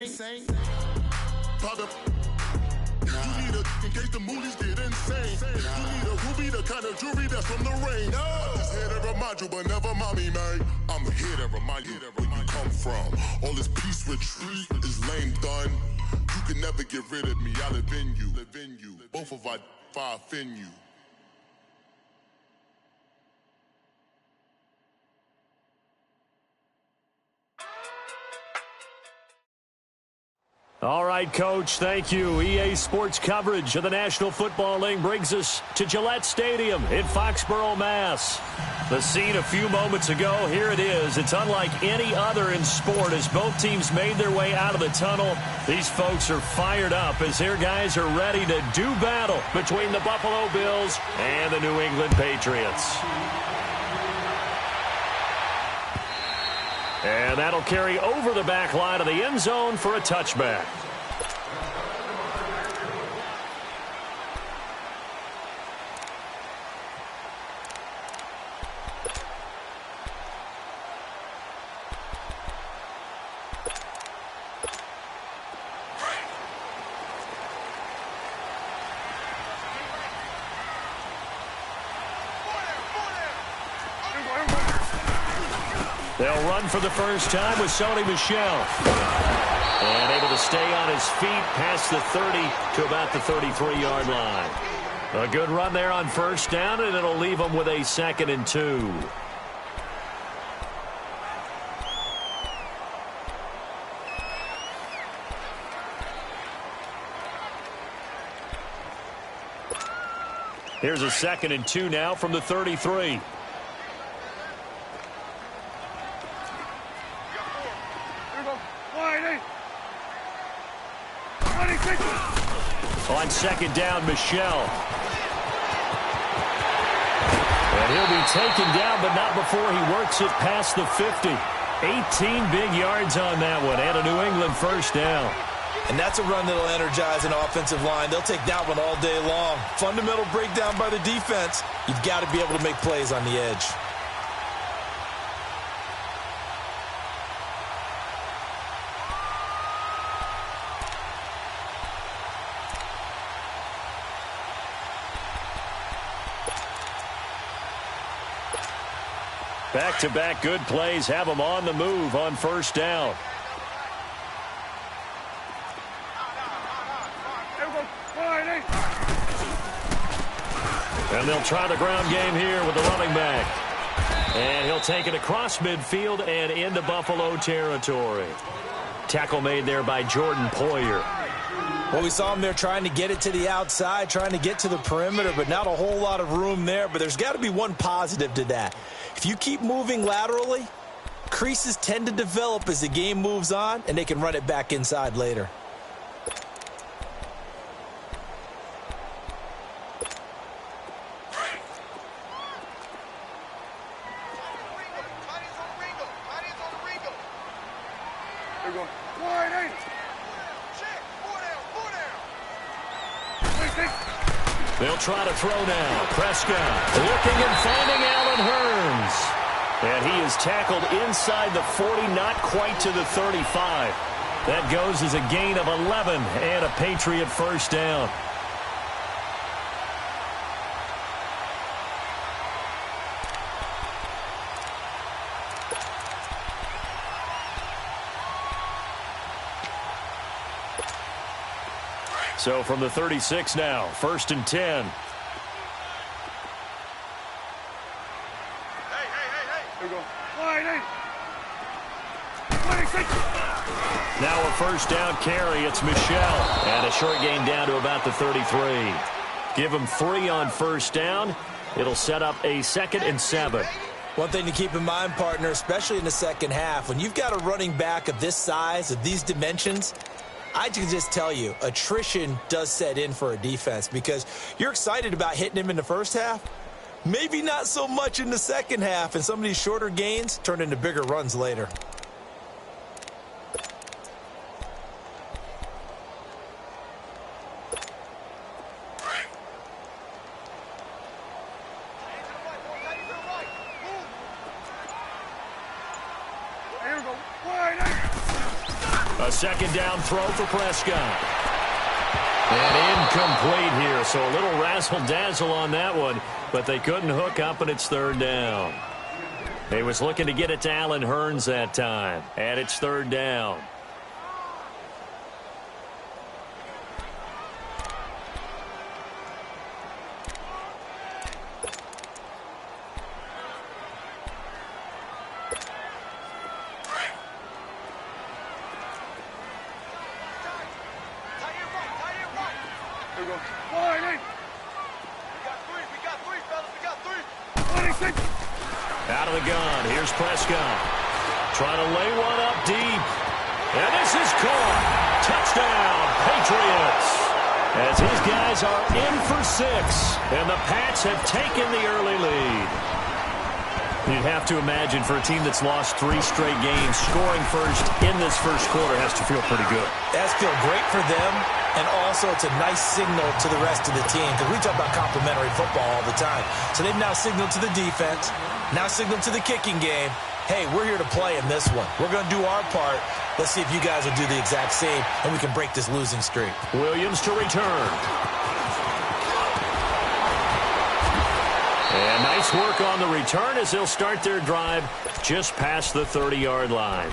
You need in case the moolies get insane. You need a ruby, the kind of jewelry that's from the rain. I'm just here to remind you, but never mommy, man. I'm here to remind you where you come from. All this peace retreat is lame done. You can never get rid of me. I live in you. Both of our fire fin you. All right, Coach, thank you. EA Sports coverage of the National Football League brings us to Gillette Stadium in Foxborough, Mass. The scene a few moments ago, here it is. It's unlike any other in sport as both teams made their way out of the tunnel. These folks are fired up as their guys are ready to do battle between the Buffalo Bills and the New England Patriots. And that'll carry over the back line of the end zone for a touchback. They'll run for the first time with Sony Michel. And able to stay on his feet past the 30 to about the 33-yard line. A good run there on first down, and it'll leave them with a 2nd and 2. Here's a 2nd and 2 now from the 33. On 2nd down, Michel. And he'll be taken down, but not before he works it past the 50. 18 big yards on that one, and a New England first down. And that's a run that'll energize an offensive line. They'll take that one all day long. Fundamental breakdown by the defense. You've got to be able to make plays on the edge. Back-to-back good plays have them on the move on first down. And they'll try the ground game here with the running back. And he'll take it across midfield and into Buffalo territory. Tackle made there by Jordan Poyer. Well, we saw him there trying to get it to the outside, trying to get to the perimeter, but not a whole lot of room there. But there's got to be one positive to that. If you keep moving laterally, creases tend to develop as the game moves on, and they can run it back inside later. They'll try to throw now. Prescott looking and finding Allen Hurns. And he is tackled inside the 40, not quite to the 35. That goes as a gain of 11 and a Patriot first down. So from the 36 now, 1st and 10. Now a first down carry. It's Michel. And a short gain down to about the 33. Give him 3 on first down. It'll set up a 2nd and 7. One thing to keep in mind, partner, especially in the second half, when you've got a running back of this size, of these dimensions, I can just tell you, attrition does set in for a defense because you're excited about hitting him in the first half. Maybe not so much in the second half, and some of these shorter gains turn into bigger runs later. second down throw for Prescott. And incomplete here, so a little razzle-dazzle on that one, but they couldn't hook up, and it's third down. He was looking to get it to Allen Hurns that time, and it's third down. Out of the gun, here's Prescott. Trying to lay one up deep. And this is caught. Touchdown, Patriots. As his guys are in for 6. And the Pats have taken the early lead. You'd have to imagine for a team that's lost 3 straight games, scoring first in this first quarter has to feel pretty good. That's feel great for them, and also it's a nice signal to the rest of the team because we talk about complimentary football all the time. So they've now signaled to the defense, now signaled to the kicking game, hey, we're here to play in this one. We're going to do our part. Let's see if you guys will do the exact same, and we can break this losing streak. Williams to return. And nice work on the return as they'll start their drive just past the 30-yard line.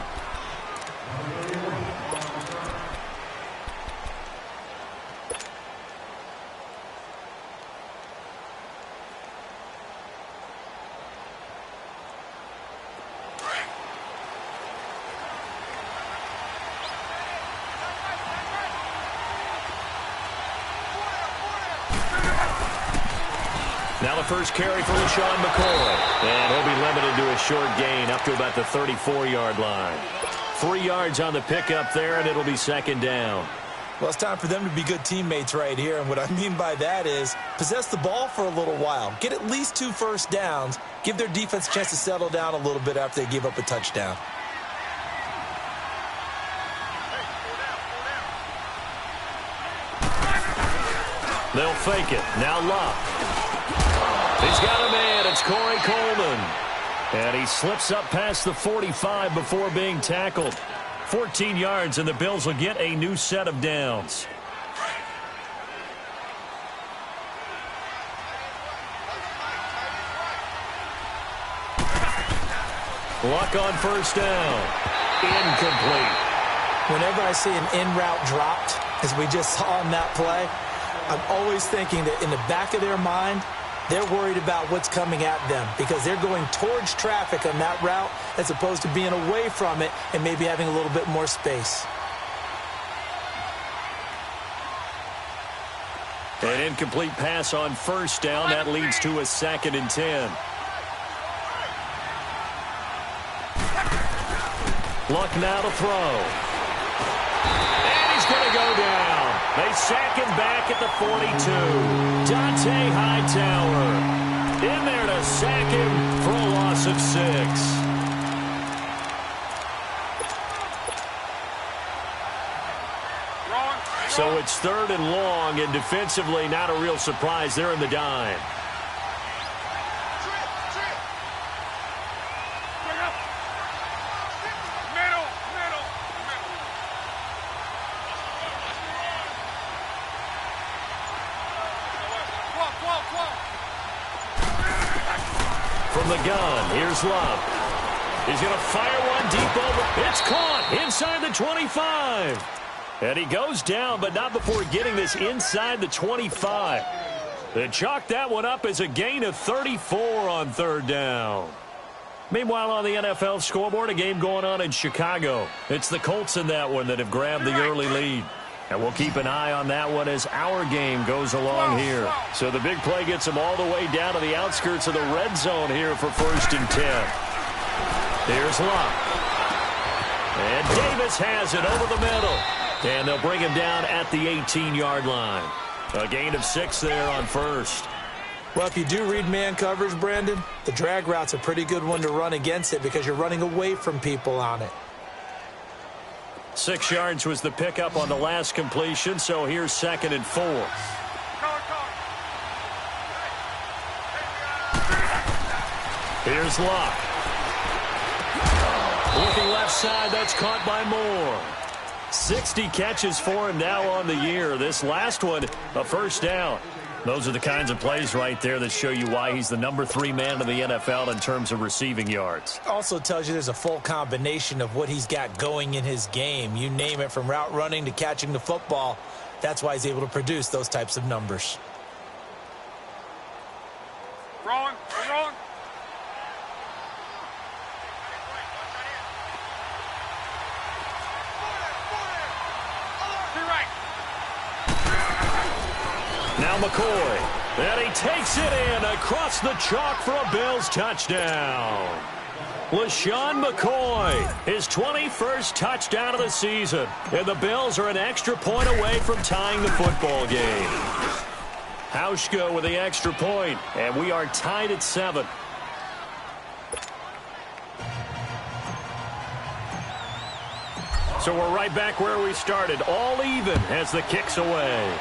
Now the first carry for LaShawn McCoy. And he'll be limited to a short gain up to about the 34-yard line. 3 yards on the pickup there, and it'll be second down. Well, it's time for them to be good teammates right here. And what I mean by that is possess the ball for a little while. Get at least 2 first downs. Give their defense a chance to settle down a little bit after they give up a touchdown. They'll fake it. Now Luck. He's got a man. It's Corey Coleman. And he slips up past the 45 before being tackled. 14 yards, and the Bills will get a new set of downs. Luck on first down. Incomplete. Whenever I see an in-route dropped, as we just saw in that play, I'm always thinking that in the back of their mind, they're worried about what's coming at them because they're going towards traffic on that route as opposed to being away from it and maybe having a little bit more space. An incomplete pass on first down. That leads to a 2nd and 10. Luck now to throw. And he's going to go down. They sack him back at the 42. Dante Hightower in there to sack him for a loss of 6. So it's 3rd and long, and defensively not a real surprise. They're in the dime. From the gun, here's Love. He's going to fire one deep over. It's caught inside the 25. And he goes down, but not before getting this inside the 25. They chalked that one up as a gain of 34 on 3rd down. Meanwhile, on the NFL scoreboard, a game going on in Chicago. It's the Colts in that one that have grabbed the early lead. And we'll keep an eye on that one as our game goes along here. So the big play gets them all the way down to the outskirts of the red zone here for 1st and 10. Here's Luck. And Davis has it over the middle. And they'll bring him down at the 18-yard line. A gain of 6 there on 1st. Well, if you do read man coverage, Brandon, the drag route's a pretty good one to run against it because you're running away from people on it. 6 yards was the pickup on the last completion, so here's 2nd and 4. Here's Luck. Looking left side, that's caught by Moore. 60 catches for him now on the year. This last one, a first down. Those are the kinds of plays right there that show you why he's the number 3 man in the NFL in terms of receiving yards. Also tells you there's a full combination of what he's got going in his game. You name it, from route running to catching the football. That's why he's able to produce those types of numbers. Rolling, we're rolling. Now McCoy, and he takes it in across the chalk for a Bills touchdown. LaShawn McCoy, his 21st touchdown of the season, and the Bills are an extra point away from tying the football game. Hauschka with the extra point, and we are tied at 7. So we're right back where we started, all even as the kick's away.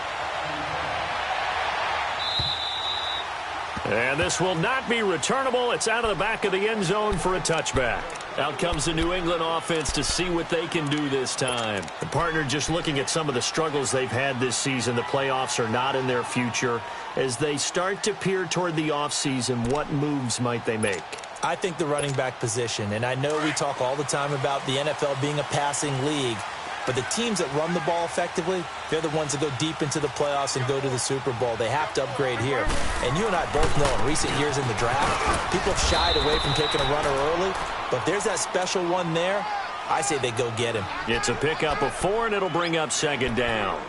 And this will not be returnable. It's out of the back of the end zone for a touchback. Out comes the New England offense to see what they can do this time. The partner just looking at some of the struggles they've had this season. The playoffs are not in their future. As they start to peer toward the offseason, what moves might they make? I think the running back position, and I know we talk all the time about the NFL being a passing league, but the teams that run the ball effectively, they're the ones that go deep into the playoffs and go to the Super Bowl. They have to upgrade here. And you and I both know in recent years in the draft, people have shied away from taking a runner early, but there's that special one there. I say they go get him. It's a pickup of 4, and it'll bring up 2nd down.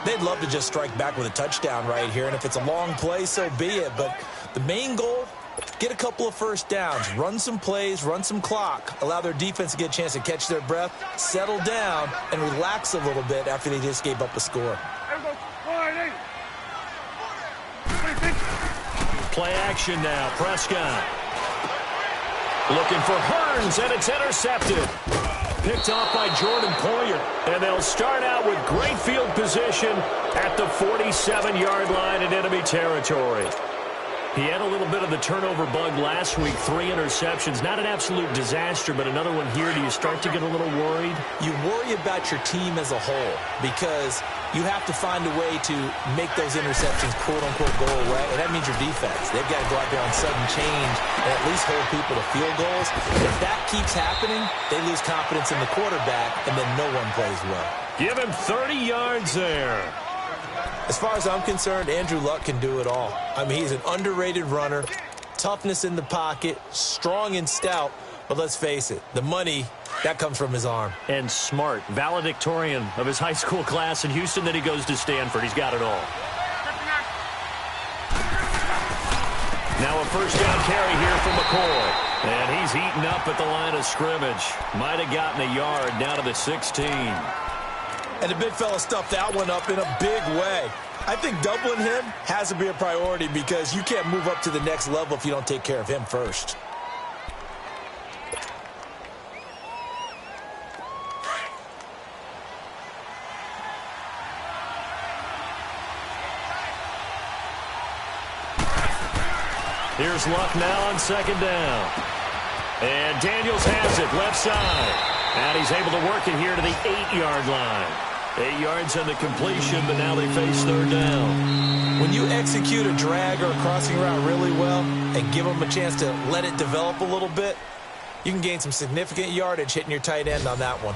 They'd love to just strike back with a touchdown right here, and if it's a long play, so be it. But the main goal, get a couple of first downs, run some plays, run some clock, allow their defense to get a chance to catch their breath, settle down, and relax a little bit after they just gave up a score. Play action now, Prescott. Looking for Hearns, and it's intercepted. Picked off by Jordan Poyer, and they'll start out with great field position at the 47-yard line in enemy territory. He had a little bit of the turnover bug last week, 3 interceptions. Not an absolute disaster, but another one here. Do you start to get a little worried? You worry about your team as a whole because you have to find a way to make those interceptions, quote-unquote, go away, and that means your defense. They've got to go out there on sudden change and at least hold people to field goals. If that keeps happening, they lose confidence in the quarterback, and then no one plays well. Give him 30 yards there. As far as I'm concerned, Andrew Luck can do it all. I mean, he's an underrated runner, toughness in the pocket, strong and stout, but let's face it, the money, that comes from his arm. And smart, valedictorian of his high school class in Houston, then he goes to Stanford. He's got it all. Now a first down carry here for McCoy. And he's eaten up at the line of scrimmage. Might have gotten a yard down to the 16. And the big fella stuffed that one up in a big way. I think doubling him has to be a priority because you can't move up to the next level if you don't take care of him first. Here's Luck now on 2nd down. And Daniels has it left side. And he's able to work it here to the 8-yard line. 8 yards on the completion, but now they face 3rd down. When you execute a drag or a crossing route really well and give them a chance to let it develop a little bit, you can gain some significant yardage hitting your tight end on that one.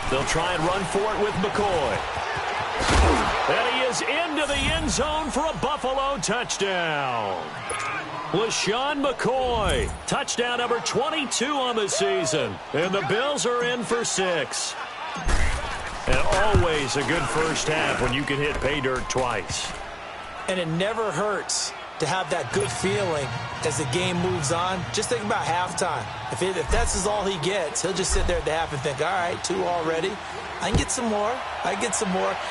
They'll try and run for it with McCoy. And he is into the end zone for a Buffalo touchdown. LaShawn McCoy, touchdown number 22 on the season. And the Bills are in for 6. And always a good first half when you can hit pay dirt twice. And it never hurts to have that good feeling as the game moves on. Just think about halftime. If that's all he gets, he'll just sit there at the half and think, all right, 2 already. I can get some more. And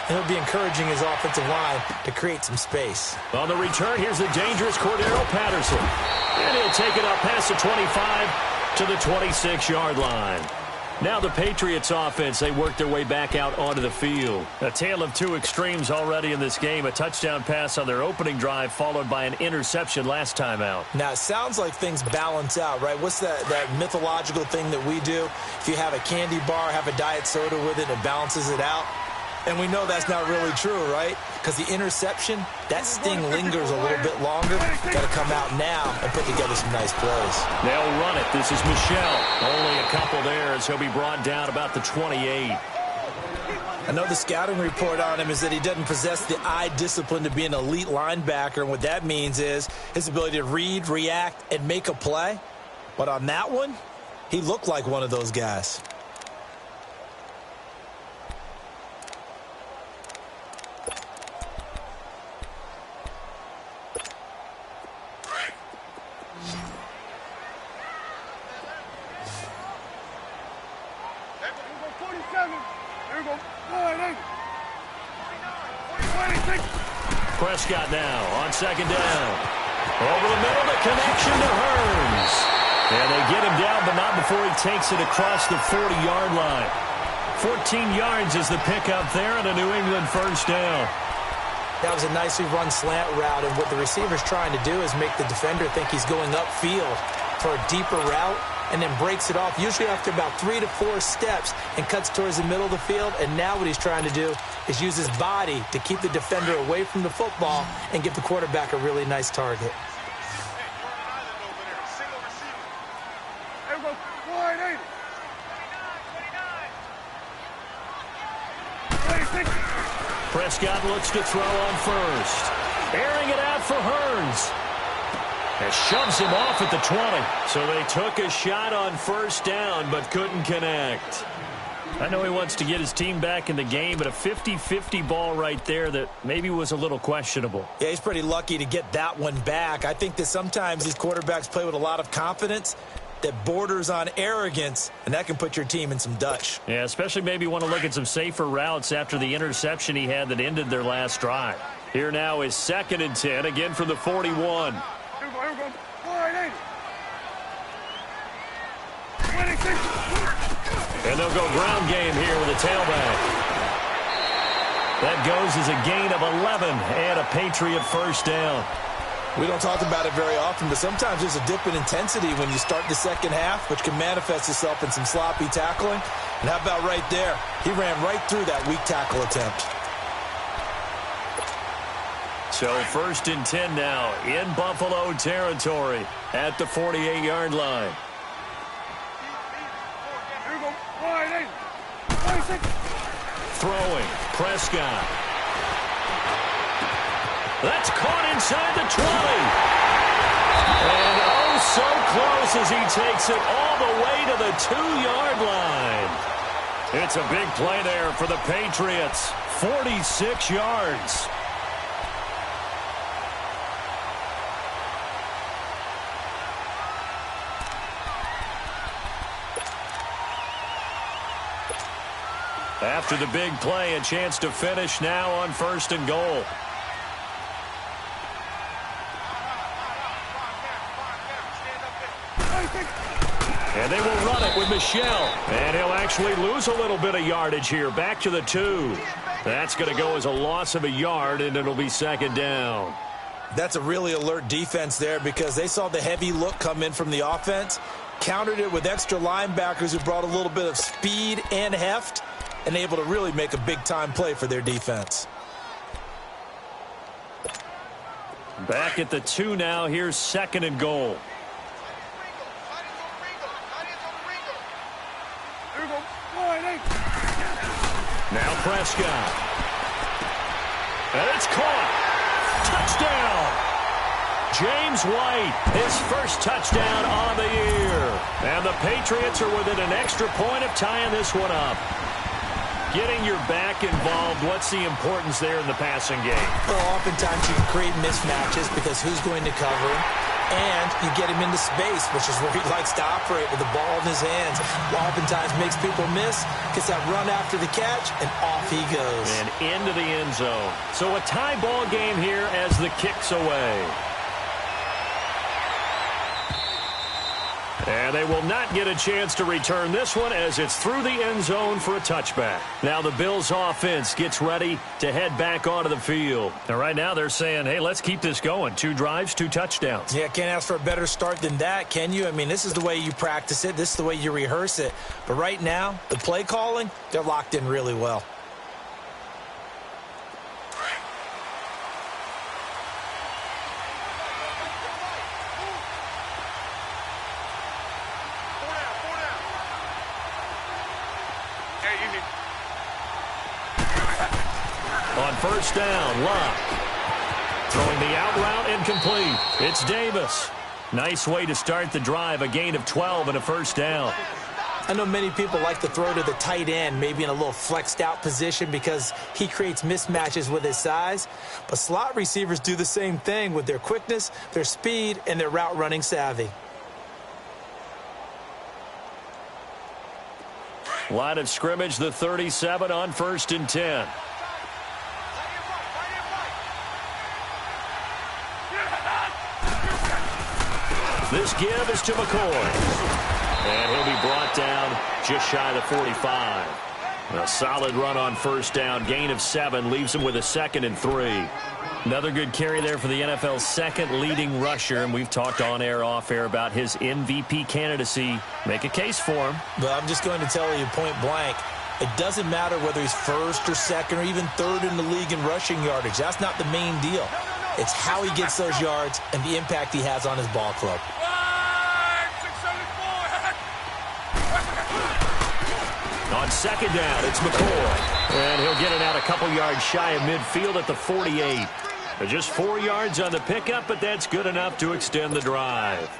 he'll be encouraging his offensive line to create some space. On the return, here's the dangerous Cordero Patterson. And he'll take it up past the 25 to the 26-yard line. Now the Patriots offense, they work their way back out onto the field. A tale of 2 extremes already in this game. A touchdown pass on their opening drive followed by an interception last time out. Now, it sounds like things balance out, right? What's that mythological thing that we do? If you have a candy bar, have a diet soda with it, it balances it out. And we know that's not really true, right? Because the interception, that sting lingers a little bit longer. Got to come out now and put together some nice plays. They'll run it. This is Michel. Only a couple there as he'll be brought down about the 28. I know the scouting report on him is that he doesn't possess the eye discipline to be an elite linebacker. And what that means is his ability to read, react, and make a play. But on that one, he looked like one of those guys. Prescott now on second down. Over the middle, the connection to Hearns. And they get him down, but not before he takes it across the 40-yard line. 14 yards is the pickup there and a New England first down. That was a nicely run slant route, and what the receiver's trying to do is make the defender think he's going upfield for a deeper route, and then breaks it off, usually after about 3 to 4 steps, and cuts towards the middle of the field. And now what he's trying to do is use his body to keep the defender away from the football and give the quarterback a really nice target. Prescott looks to throw on first. Airing it out for Hearns. And shoves him off at the 20. So they took a shot on first down, but couldn't connect. I know he wants to get his team back in the game, but a 50-50 ball right there that maybe was a little questionable. Yeah, he's pretty lucky to get that one back. I think that sometimes these quarterbacks play with a lot of confidence that borders on arrogance, and that can put your team in some Dutch. Yeah, especially maybe want to look at some safer routes after the interception he had that ended their last drive. Here now is 2nd and 10, again from the 41. And they'll go ground game here with a tailback. That goes as a gain of 11 and a Patriot first down. We don't talk about it very often, but sometimes there's a dip in intensity when you start the second half, which can manifest itself in some sloppy tackling. And how about right there? He ran right through that weak tackle attempt. So 1st and 10 now in Buffalo territory at the 48-yard line. Throwing, Prescott. That's caught inside the 20. And oh, so close as he takes it all the way to the 2-yard line. It's a big play there for the Patriots. 46 yards. After the big play, a chance to finish now on 1st and goal. And they will run it with Michel. And he'll actually lose a little bit of yardage here. Back to the 2. That's going to go as a loss of a yard, and it'll be 2nd down. That's a really alert defense there because they saw the heavy look come in from the offense, countered it with extra linebackers who brought a little bit of speed and heft, and able to really make a big-time play for their defense. Back at the 2 now. Here's 2nd and goal. Now Prescott. And it's caught. Touchdown. James White, his first touchdown on the year. And the Patriots are within an extra point of tying this one up. Getting your back involved, what's the importance there in the passing game? Well, oftentimes you can create mismatches because who's going to cover him? And you get him into space, which is where he likes to operate with the ball in his hands. Oftentimes makes people miss, gets that run after the catch, and off he goes. And into the end zone. So a tie ball game here as the kick's away. And they will not get a chance to return this one as it's through the end zone for a touchback. Now the Bills offense gets ready to head back onto the field. And right now they're saying, hey, let's keep this going. 2 drives, 2 touchdowns. Yeah, can't ask for a better start than that, can you? I mean, this is the way you practice it. This is the way you rehearse it. But right now, the play calling, they're locked in really well. On first down, Locke. Throwing the out route incomplete. It's Davis. Nice way to start the drive. A gain of 12 and a first down. I know many people like to throw to the tight end, maybe in a little flexed out position because he creates mismatches with his size. But slot receivers do the same thing with their quickness, their speed, and their route running savvy. Line of scrimmage, the 37 on first and 10. This give is to McCoy. And he'll be brought down just shy of the 45. A solid run on first down. Gain of 7 leaves him with a 2nd and 3. Another good carry there for the NFL's second leading rusher. And we've talked on air, off air about his MVP candidacy. Make a case for him. But I'm just going to tell you point blank. It doesn't matter whether he's first or second or even third in the league in rushing yardage. That's not the main deal. It's how he gets those yards and the impact he has on his ball club. On second down, it's McCoy. And he'll get it out a couple yards shy of midfield at the 48. Just 4 yards on the pickup, but that's good enough to extend the drive.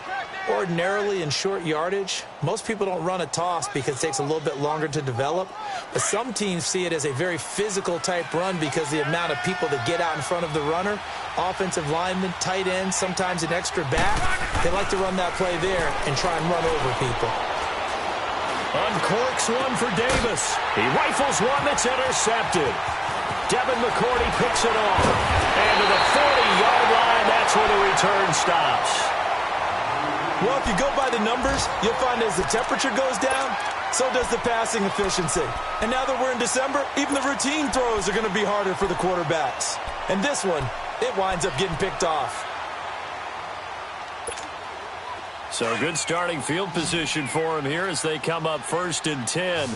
Ordinarily in short yardage, most people don't run a toss because it takes a little bit longer to develop. But some teams see it as a very physical type run because the amount of people that get out in front of the runner, offensive linemen, tight ends, sometimes an extra back, they like to run that play there and try and run over people. Uncorks one for Davis. He rifles one that's intercepted. Devin McCourty picks it off. And to the 40-yard line, that's where the return stops. Well, if you go by the numbers, you'll find as the temperature goes down, so does the passing efficiency. And now that we're in December, even the routine throws are going to be harder for the quarterbacks. And this one, it winds up getting picked off. So good starting field position for him here as they come up first and 10.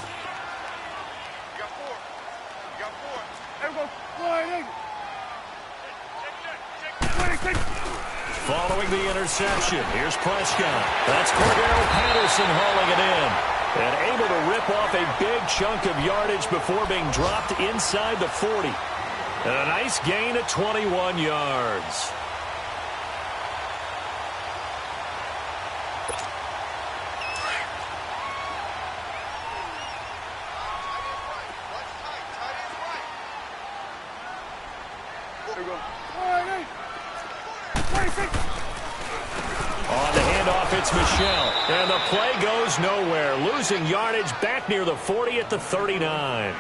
Following the interception, here's Prescott. That's Cordero Patterson hauling it in. And able to rip off a big chunk of yardage before being dropped inside the 40. And a nice gain of 21 yards. On the handoff, it's Michelle. And the play goes nowhere. Losing yardage back near the 40 at the 39.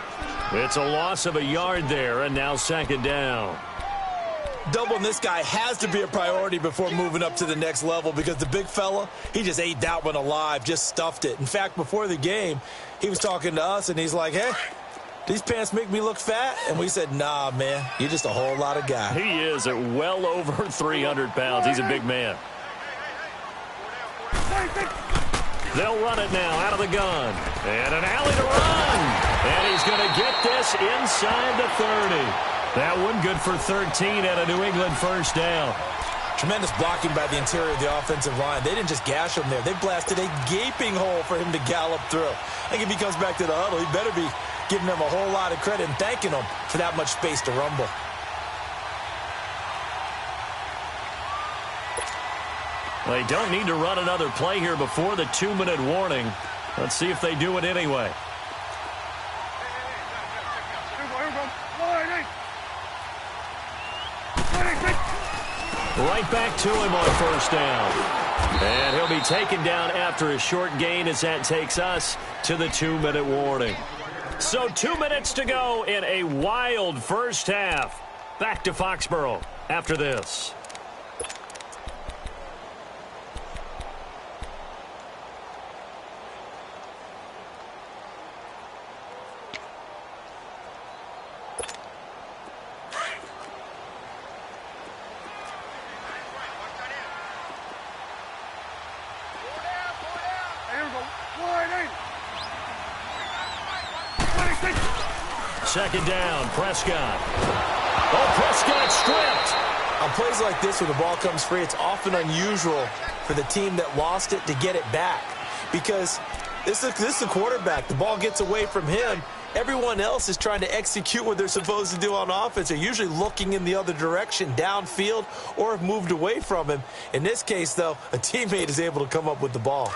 It's a loss of a yard there, and now second down. Doubling this guy has to be a priority before moving up to the next level because the big fella, he just ate that one alive, just stuffed it. In fact, before the game, he was talking to us, and he's like, hey, these pants make me look fat? And we said, nah, man, you're just a whole lot of guy. He is at well over 300 pounds. He's a big man. They'll run it now out of the gun. And an alley to run. And he's going to get this inside the 30. That one good for 13 at a New England first down. Tremendous blocking by the interior of the offensive line. They didn't just gash him there. They blasted a gaping hole for him to gallop through. I think if he comes back to the huddle, he better be giving them a whole lot of credit and thanking them for that much space to rumble. They don't need to run another play here before the 2-minute warning. Let's see if they do it anyway. Right back to him on first down. And he'll be taken down after a short gain as that takes us to the 2-minute warning. So 2 minutes to go in a wild first half. Back to Foxborough after this. Second down, Prescott. Oh, Prescott stripped. On plays like this where the ball comes free, it's often unusual for the team that lost it to get it back. Because this is a quarterback. The ball gets away from him. Everyone else is trying to execute what they're supposed to do on offense. They're usually looking in the other direction, downfield, or have moved away from him. In this case, though, a teammate is able to come up with the ball.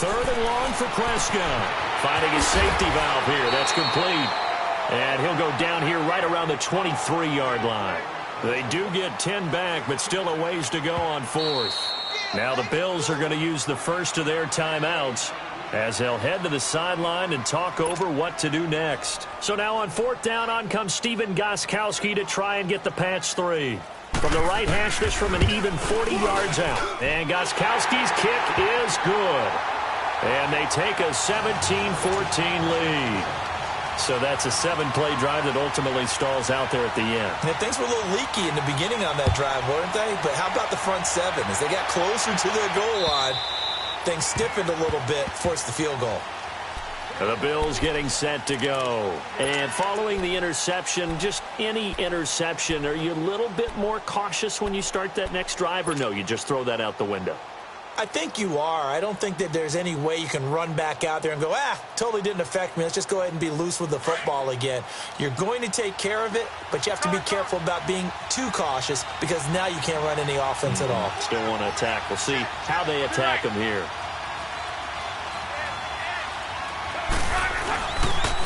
Third and long for Prescott. Finding his safety valve here. That's complete. And he'll go down here right around the 23-yard line. They do get 10 back, but still a ways to go on fourth. Now the Bills are going to use the first of their timeouts as they'll head to the sideline and talk over what to do next. So now on fourth down, on comes Stephen Gostkowski to try and get the patch 3. From the right hash, this from an even 40 yards out. And Gostkowski's kick is good. And they take a 17-14 lead. So that's a 7-play drive that ultimately stalls out there at the end. And things were a little leaky in the beginning on that drive, weren't they? But how about the front seven? As they got closer to their goal line, things stiffened a little bit, forced the field goal. The Bills getting set to go. And following the interception, just any interception, are you a little bit more cautious when you start that next drive, or no, you just throw that out the window? I think you are. I don't think that there's any way you can run back out there and go, totally didn't affect me. Let's just go ahead and be loose with the football again. You're going to take care of it, but you have to be careful about being too cautious because now you can't run any offense at all. Still want to attack. We'll see how they attack him here.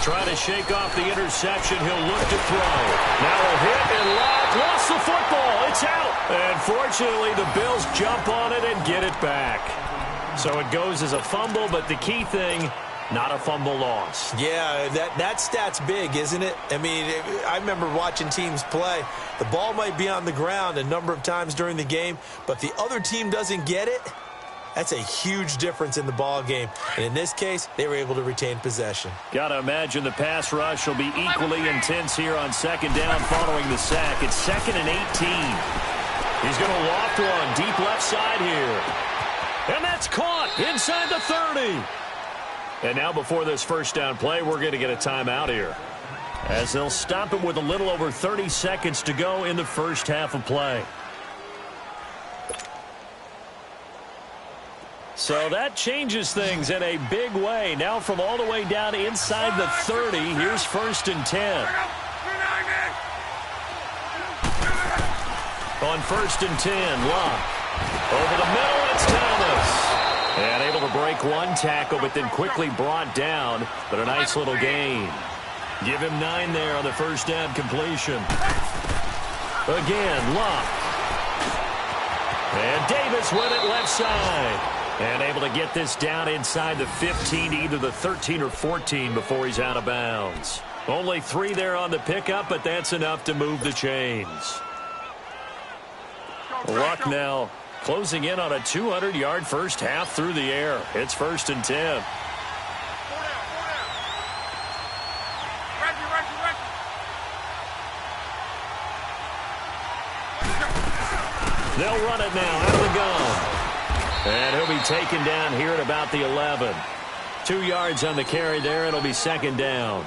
Trying to shake off the interception. He'll look to throw. Now a hit and lock. Lost the football. It's out. And fortunately, the Bills jump on it and get it back. So it goes as a fumble, but the key thing, not a fumble loss. Yeah, that stat's big, isn't it? I mean, I remember watching teams play. The ball might be on the ground a number of times during the game, but the other team doesn't get it. That's a huge difference in the ball game. And in this case, they were able to retain possession. Got to imagine the pass rush will be equally intense here on second down following the sack. It's 2nd and 18. He's going to loft one deep left side here. And that's caught inside the 30. And now before this first down play, we're going to get a timeout here, as they'll stop it with a little over 30 seconds to go in the first half of play. So that changes things in a big way. Now from all the way down inside the 30, here's 1st and 10. On 1st and 10, Locke. Over the middle, it's Thomas. And able to break one tackle, but then quickly brought down. But a nice little gain. Give him 9 there on the first down completion. Again, Locke. And Davis with it left side. And able to get this down inside the 15, either the 13 or 14 before he's out of bounds. Only 3 there on the pickup, but that's enough to move the chains. Luck now closing in on a 200-yard first half through the air. It's 1st and 10. They'll run it now out of the gun. And he'll be taken down here at about the 11. 2 yards on the carry there. It'll be 2nd down.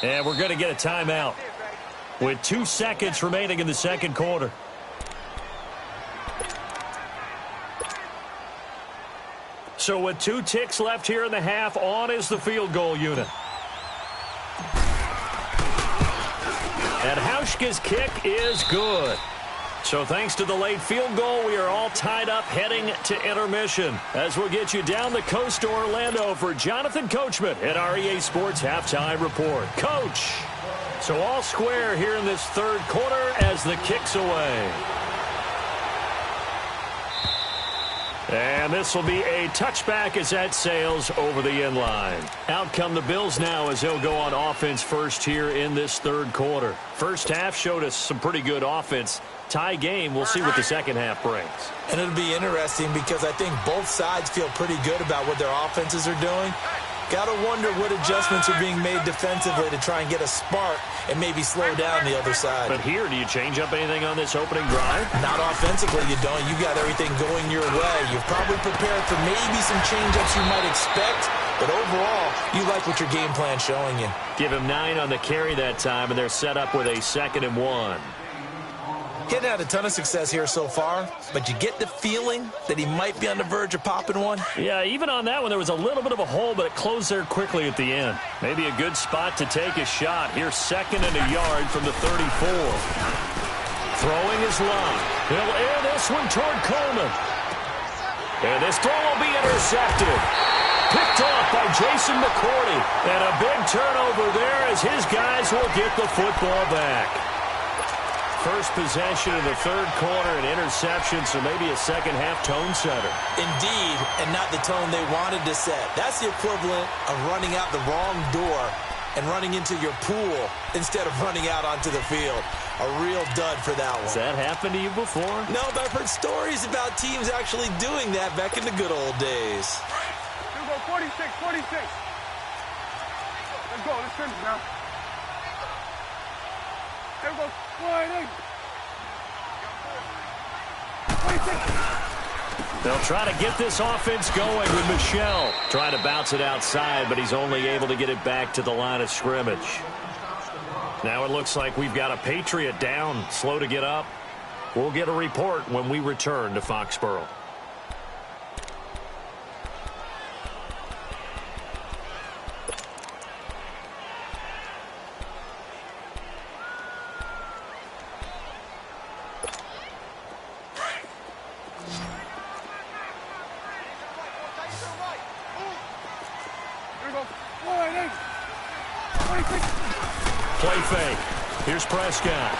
And we're going to get a timeout with 2 seconds remaining in the second quarter. So with 2 ticks left here in the half, on is the field goal unit. And Hauschka's kick is good. So thanks to the late field goal, we are all tied up heading to intermission. As we'll get you down the coast to Orlando for Jonathan Coachman at REA Sports Halftime Report. Coach! So all square here in this third quarter as the kick's away. And this will be a touchback as that sails over the end line. Out come the Bills now as they'll go on offense first here in this third quarter. First half showed us some pretty good offense. Tie game, we'll see what the second half brings. And it'll be interesting because I think both sides feel pretty good about what their offenses are doing. Got to wonder what adjustments are being made defensively to try and get a spark and maybe slow down the other side. But here, do you change up anything on this opening drive? Not offensively, you don't. You got everything going your way. You're probably prepared for maybe some change-ups you might expect, but overall, you like what your game plan's showing you. Give him 9 on the carry that time, and they're set up with a 2nd and 1. He hadn't had a ton of success here so far, but you get the feeling that he might be on the verge of popping one. Yeah, even on that one, there was a little bit of a hole, but it closed there quickly at the end. Maybe a good spot to take a shot. Here's 2nd and a yard from the 34. Throwing his line. He'll air this one toward Coleman. And this throw will be intercepted. Picked off by Jason McCourty. And a big turnover there as his guys will get the football back. First possession of the third quarter, an interception, so maybe a second-half tone setter. Indeed, and not the tone they wanted to set. That's the equivalent of running out the wrong door and running into your pool instead of running out onto the field. A real dud for that one. Has that happened to you before? No, but I've heard stories about teams actually doing that back in the good old days. Here we go, 46, 46. Let's go, let's finish now. Here we go, 1-8. 26. They'll try to get this offense going with Michel. Trying to bounce it outside, but he's only able to get it back to the line of scrimmage. Now it looks like we've got a Patriot down, slow to get up. We'll get a report when we return to Foxborough. Play fake. Here's Prescott.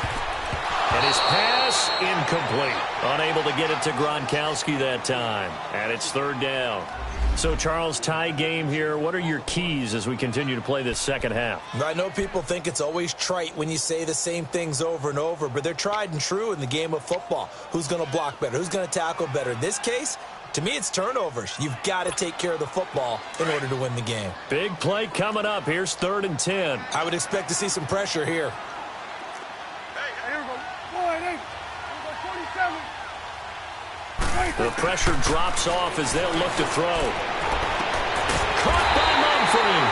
And his pass incomplete. Unable to get it to Gronkowski that time. And it's 3rd down. So, Charles, tie game here. What are your keys as we continue to play this second half? I know people think it's always trite when you say the same things over and over, but they're tried and true in the game of football. Who's going to block better? Who's going to tackle better? In this case, to me, it's turnovers. You've got to take care of the football in order to win the game. Big play coming up. Here's 3rd and 10. I would expect to see some pressure here. Hey, here we go, 1-8. Here we go, 47. The pressure drops off as they'll look to throw. Caught by Mumphrey.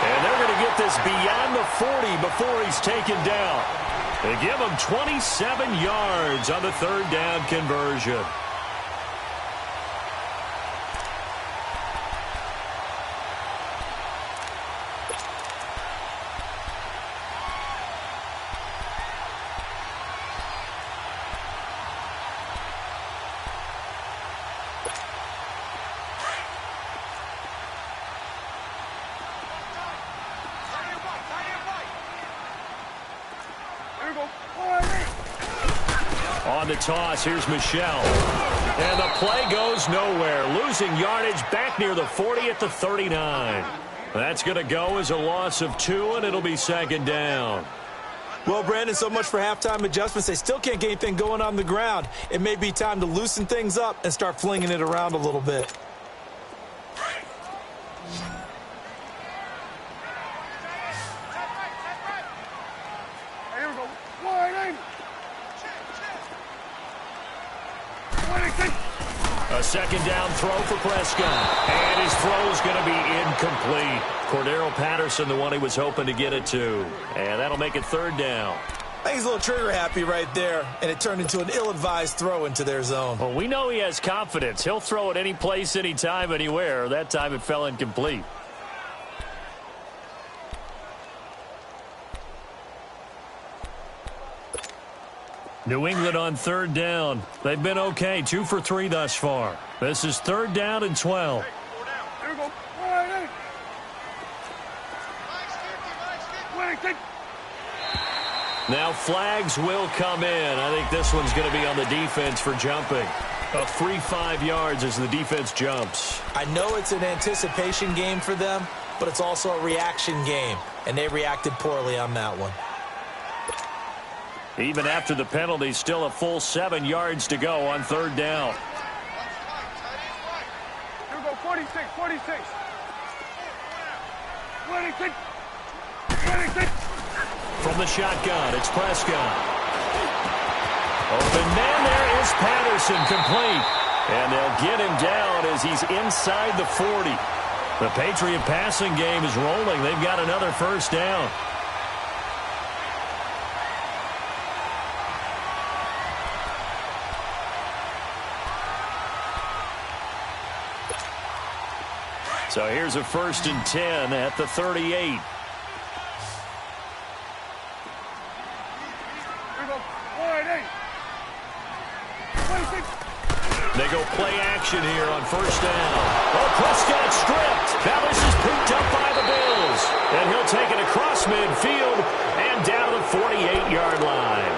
And they're going to get this beyond the 40 before he's taken down. They give him 27 yards on the 3rd down conversion. On the toss, here's Michel. And the play goes nowhere. Losing yardage back near the 40 at the 39. That's going to go as a loss of 2, and it'll be 2nd down. Well, Brandon, so much for halftime adjustments. They still can't get anything going on the ground. It may be time to loosen things up and start flinging it around a little bit. Here we go, 1-8. A 2nd down throw for Prescott. And his throw's going to be incomplete. Cordero Patterson, the one he was hoping to get it to. And that'll make it 3rd down. I think he's a little trigger happy right there, and it turned into an ill-advised throw into their zone. Well, we know he has confidence. He'll throw it any place, anytime, anywhere. That time it fell incomplete. New England on third down. They've been okay, 2 for 3 thus far. This is third down and 12. Here we go. Now flags will come in. I think this one's going to be on the defense for jumping. A free 5 yards as the defense jumps. I know it's an anticipation game for them, but it's also a reaction game, and they reacted poorly on that one. Even after the penalty, still a full 7 yards to go on third down. Here we go, 46. 26. From the shotgun, it's Prescott. Open man, there is Patterson, complete. And they'll get him down as he's inside the 40. The Patriot passing game is rolling. They've got another first down. So here's a 1st and 10 at the 38. They go play action here on first down. Oh, Prescott stripped. Now this is picked up by the Bills. And he'll take it across midfield and down the 48-yard line.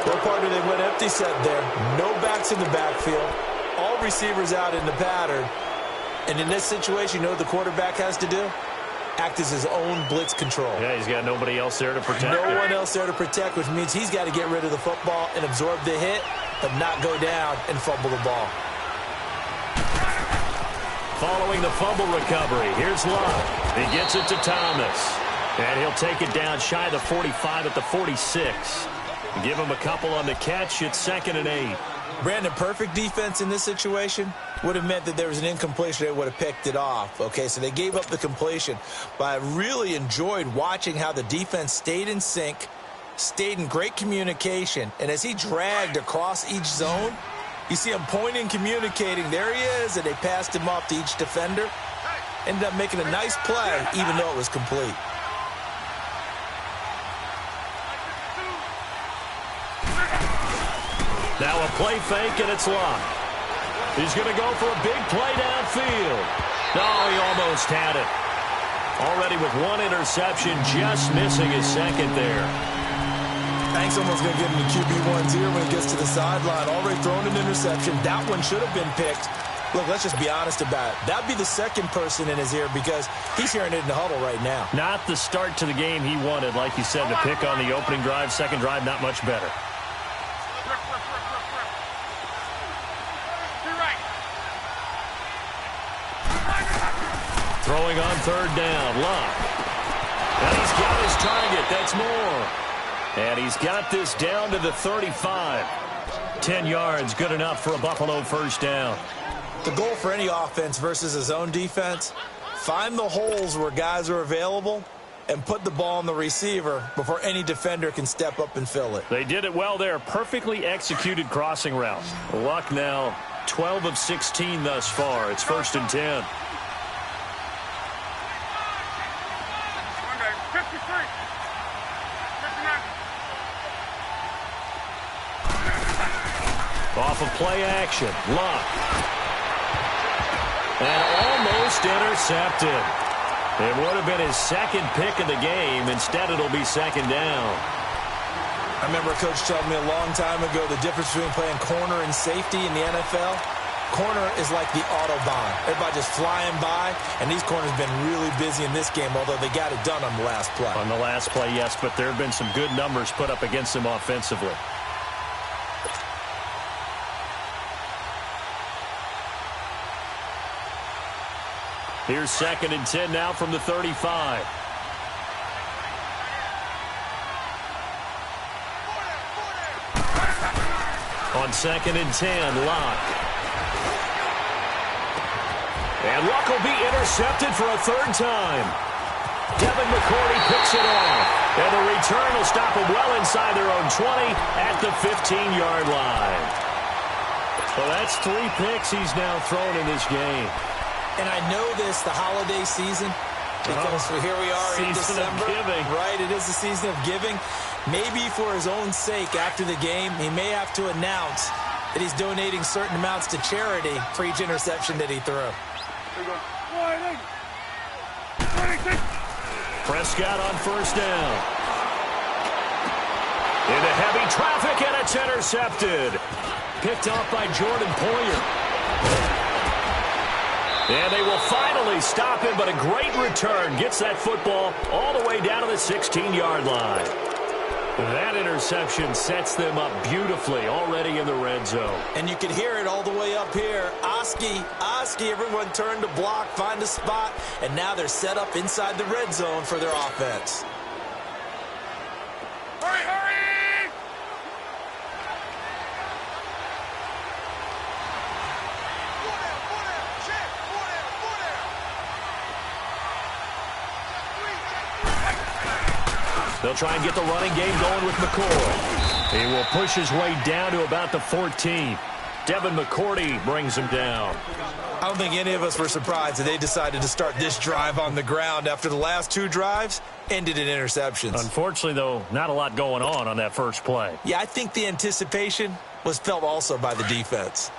Well, partner, they went empty set there. No backs in the backfield. All receivers out in the pattern. And in this situation, you know what the quarterback has to do? Act as his own blitz control. Yeah, he's got nobody else there to protect. No one else there to protect, which means he's got to get rid of the football and absorb the hit, but not go down and fumble the ball. Following the fumble recovery, here's Love. He gets it to Thomas. And he'll take it down shy of the 45 at the 46. Give him a couple on the catch. It's 2nd and 8. Brandon, perfect defense in this situation would have meant that there was an incompletion. They would have picked it off. Okay, so they gave up the completion. But I really enjoyed watching how the defense stayed in sync, stayed in great communication. And as he dragged across each zone, you see him pointing, communicating. There he is, and they passed him off to each defender. Ended up making a nice play, even though it was complete. Now a play fake, and it's Love. He's going to go for a big play downfield. No, he almost had it. Already with 1 interception, just missing his 2nd there. Hank's almost going to get him to QB1's ear when he gets to the sideline. Already thrown an interception. That one should have been picked. Look, let's just be honest about it. That'd be the 2nd person in his ear because he's hearing it in the huddle right now. Not the start to the game he wanted. Like you said, the pick on the opening drive, 2nd drive, not much better. Throwing on third down, Love. And he's got his target. That's more. And he's got this down to the 35. 10 yards, good enough for a Buffalo first down. The goal for any offense versus his own defense, find the holes where guys are available and put the ball on the receiver before any defender can step up and fill it. They did it well there. Perfectly executed crossing route. Luck now 12 of 16 thus far. It's 1st and 10. Off of play action, Luck. And almost intercepted. It would have been his 2nd pick of the game. Instead, it'll be 2nd down. I remember a coach telling me a long time ago the difference between playing corner and safety in the NFL. Corner is like the Autobahn. Everybody just flying by, and these corners have been really busy in this game, although they got it done on the last play. On the last play, yes, but there have been some good numbers put up against them offensively. Here's 2nd and 10 now from the 35. On 2nd and 10, Luck. And Luck will be intercepted for a 3rd time. Devin McCourty picks it off. And the return will stop him well inside their own 20 at the 15-yard line. So that's 3 picks he's now thrown in this game. And I know this, the holiday season, Because here we are in December. Right, it is the season of giving. Maybe for his own sake, after the game, he may have to announce that he's donating certain amounts to charity for each interception that he threw. Prescott on first down. Into heavy traffic, and it's intercepted. Picked off by Jordan Poyer. And they will finally stop him, but a great return. Gets that football all the way down to the 16-yard line. That interception sets them up beautifully already in the red zone. And you can hear it all the way up here. Oski, everyone turned to block, find a spot, and now they're set up inside the red zone for their offense. Hurry, hurry! They'll try and get the running game going with McCoy. He will push his way down to about the 14. Devin McCourty brings him down. I don't think any of us were surprised that they decided to start this drive on the ground after the last two drives ended in interceptions. Unfortunately, though, not a lot going on that first play. Yeah, I think the anticipation was felt also by the defense.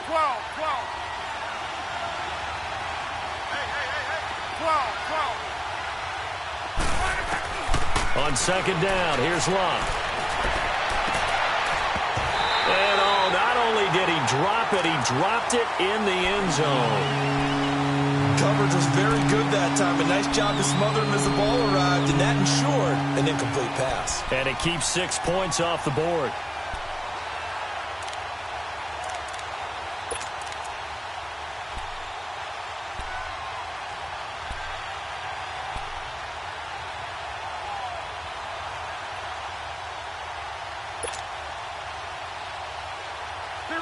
12. On second down, here's Luck. And not only did he drop it, he dropped it in the end zone. Coverage was very good that time. A nice job to smother him as the ball arrived, and that ensured an incomplete pass. And it keeps 6 points off the board.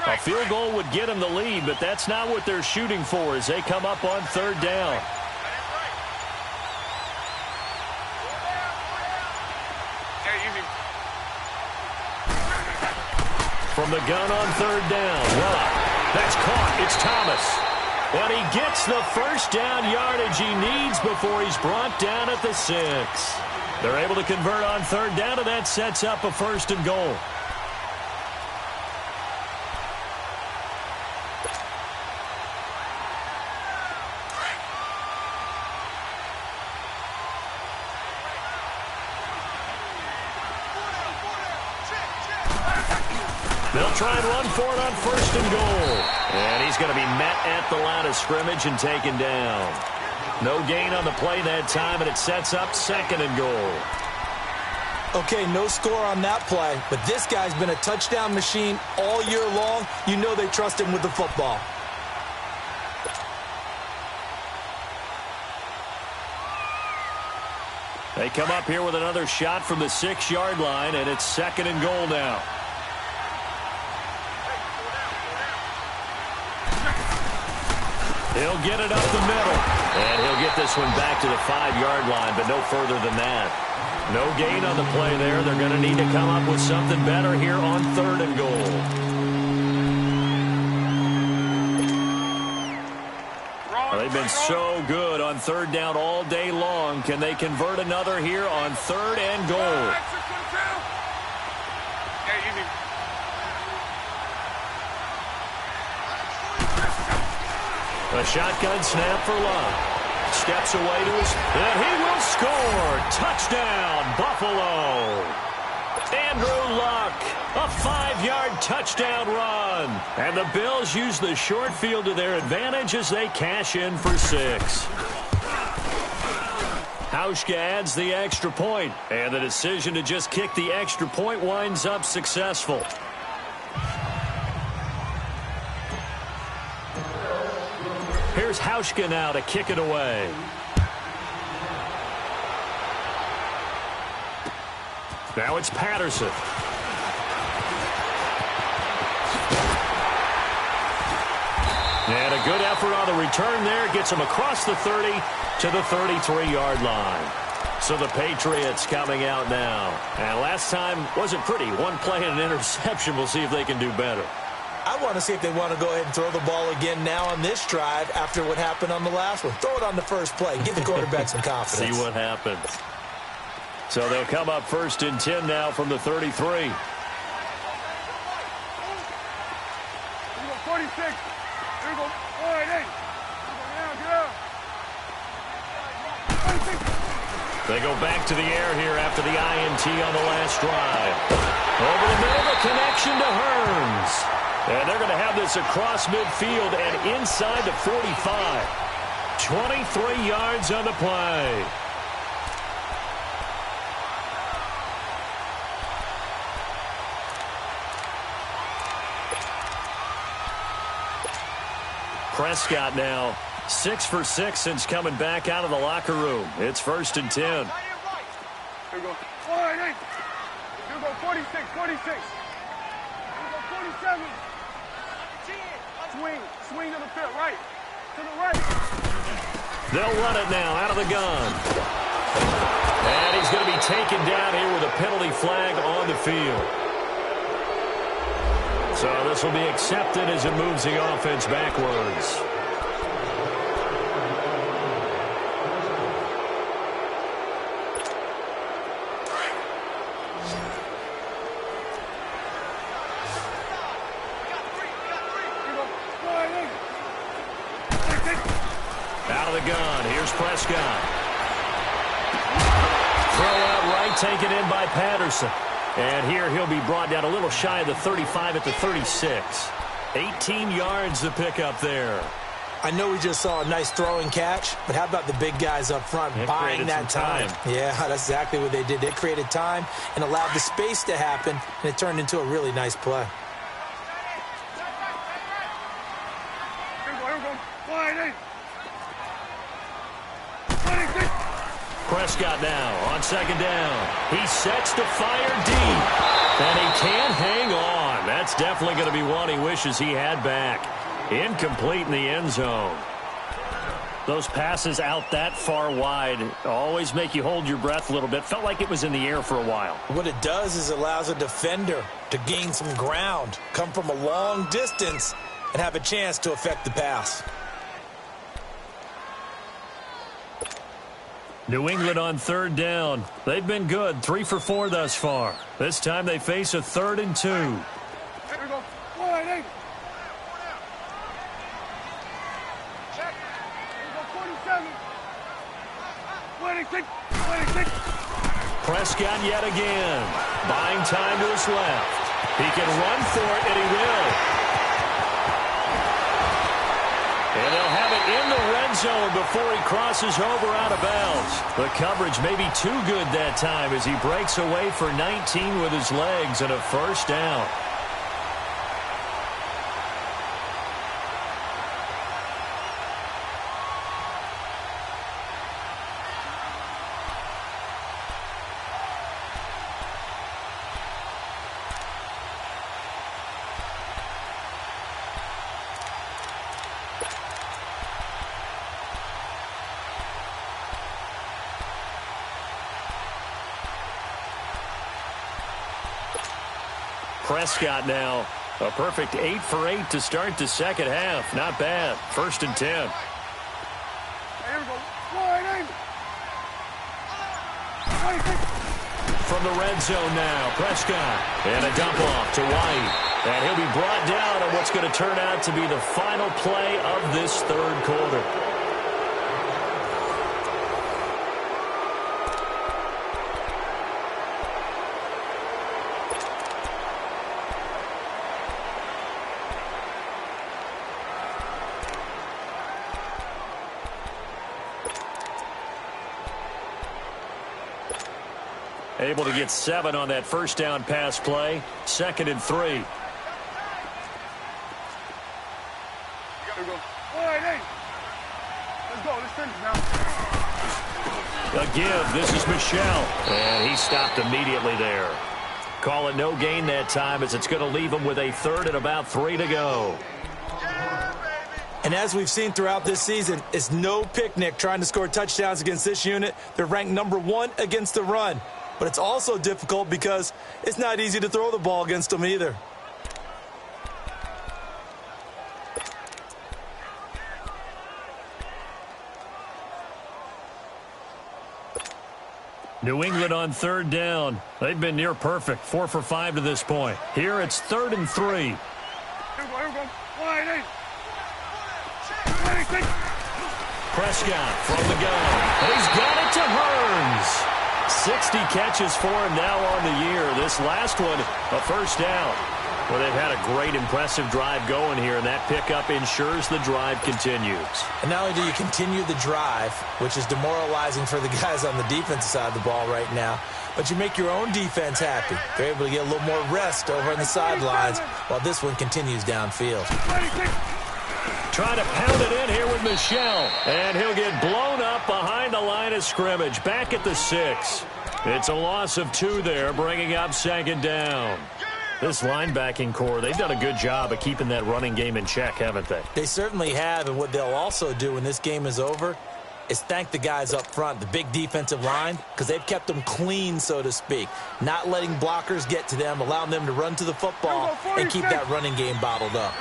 A field goal would get them the lead, but that's not what they're shooting for as they come up on third down. From the gun on third down. That's caught. It's Thomas. And he gets the first down yardage he needs before he's brought down at the 6. They're able to convert on third down, and that sets up a first and goal. They'll try and run for it on first and goal. And he's going to be met at the line of scrimmage and taken down. No gain on the play that time, and it sets up second and goal. Okay, no score on that play, but this guy's been a touchdown machine all year long. You know they trust him with the football. They come up here with another shot from the 6-yard line, and it's second and goal now. He'll get it up the middle, and he'll get this one back to the 5-yard line, but no further than that. No gain on the play there. They're going to need to come up with something better here on third and goal. They've been so good on third down all day long. Can they convert another here on third and goal? A shotgun snap for Luck. Steps away to his, and he will score. Touchdown, Buffalo. Andrew Luck, a 5-yard touchdown run. And the Bills use the short field to their advantage as they cash in for 6. Hauschka adds the extra point, and the decision to just kick the extra point winds up successful. Here's Hauschka now to kick it away. Now it's Patterson. And a good effort on the return there. Gets him across the 30 to the 33-yard line. So the Patriots coming out now. And last time wasn't pretty. One play and an interception. We'll see if they can do better. I want to see if they want to go ahead and throw the ball again now on this drive after what happened on the last one. Throw it on the first play. Give the quarterback some confidence. See what happens. So they'll come up 1st and 10 now from the 33. 46. Here we go. All right, hey. Get out. They go back to the air here after the INT on the last drive. Over the middle, the connection to Hearns. And they're going to have this across midfield and inside the 45. 23 yards on the play. Prescott now 6 for 6 since coming back out of the locker room. It's 1st and 10. Here we go. All right, hey. Here we go. 46. Here we go. 47. Swing to the field. Right. To the right. They'll run it now out of the gun. And he's going to be taken down here with a penalty flag on the field. So this will be accepted as it moves the offense backwards. Out of the gun. Here's Prescott. Throw out right, taken in by Patterson. And here he'll be brought down a little shy of the 35 at the 36. 18 yards to pick up there. I know we just saw a nice throwing catch, but how about the big guys up front buying that time? Yeah, that's exactly what they did. They created time and allowed the space to happen, and it turned into a really nice play. Prescott now on 2nd down. He sets to fire deep, and he can't hang on. That's definitely going to be one he wishes he had back. Incomplete in the end zone. Those passes out that far wide always make you hold your breath a little bit. Felt like it was in the air for a while. What it does is it allows a defender to gain some ground, come from a long distance, and have a chance to affect the pass. New England on 3rd down. They've been good, 3 for 4 thus far. This time they face a 3rd and 2. Here we go. All right, hey. Check. Here we go, 47. 26. Prescott yet again. Buying time to his left. He can run for it, and he will. And they'll have it in the red zone before he crosses over out of bounds. The coverage may be too good that time as he breaks away for 19 with his legs and a 1st down. Prescott now, a perfect 8 for 8 to start the 2nd half. Not bad. 1st and 10. Here we go. All right, hey. From the red zone now, Prescott. And a dump off to White. And he'll be brought down on what's going to turn out to be the final play of this 3rd quarter. Able to get 7 on that 1st down pass play. 2nd and 3. Here we go. All right, hey. Let's go. Let's finish now. A give. This is Michelle. And he stopped immediately there. Call it no gain that time as it's going to leave him with a 3rd and about 3 to go. And as we've seen throughout this season, it's no picnic trying to score touchdowns against this unit. They're ranked #1 against the run. But it's also difficult because it's not easy to throw the ball against them either. New England on third down. They've been near perfect, 4 for 5 to this point. Here it's 3rd and 3. Here we go. Wide eight. Prescott from the gun. And he's got it to Hearns. 60 catches for him now on the year. This last one, a first down. Well, they've had a great, impressive drive going here, and that pickup ensures the drive continues. And not only do you continue the drive, which is demoralizing for the guys on the defensive side of the ball right now, but you make your own defense happy. They're able to get a little more rest over on the sidelines while this one continues downfield. Trying to pound it in here with Michel, and he'll get blown up behind the line of scrimmage, back at the 6. It's a loss of 2 there, bringing up 2nd down. This linebacking core, they've done a good job of keeping that running game in check, haven't they? They certainly have, and what they'll also do when this game is over is thank the guys up front, the big defensive line, because they've kept them clean, so to speak, not letting blockers get to them, allowing them to run to the football and keep that running game bottled up.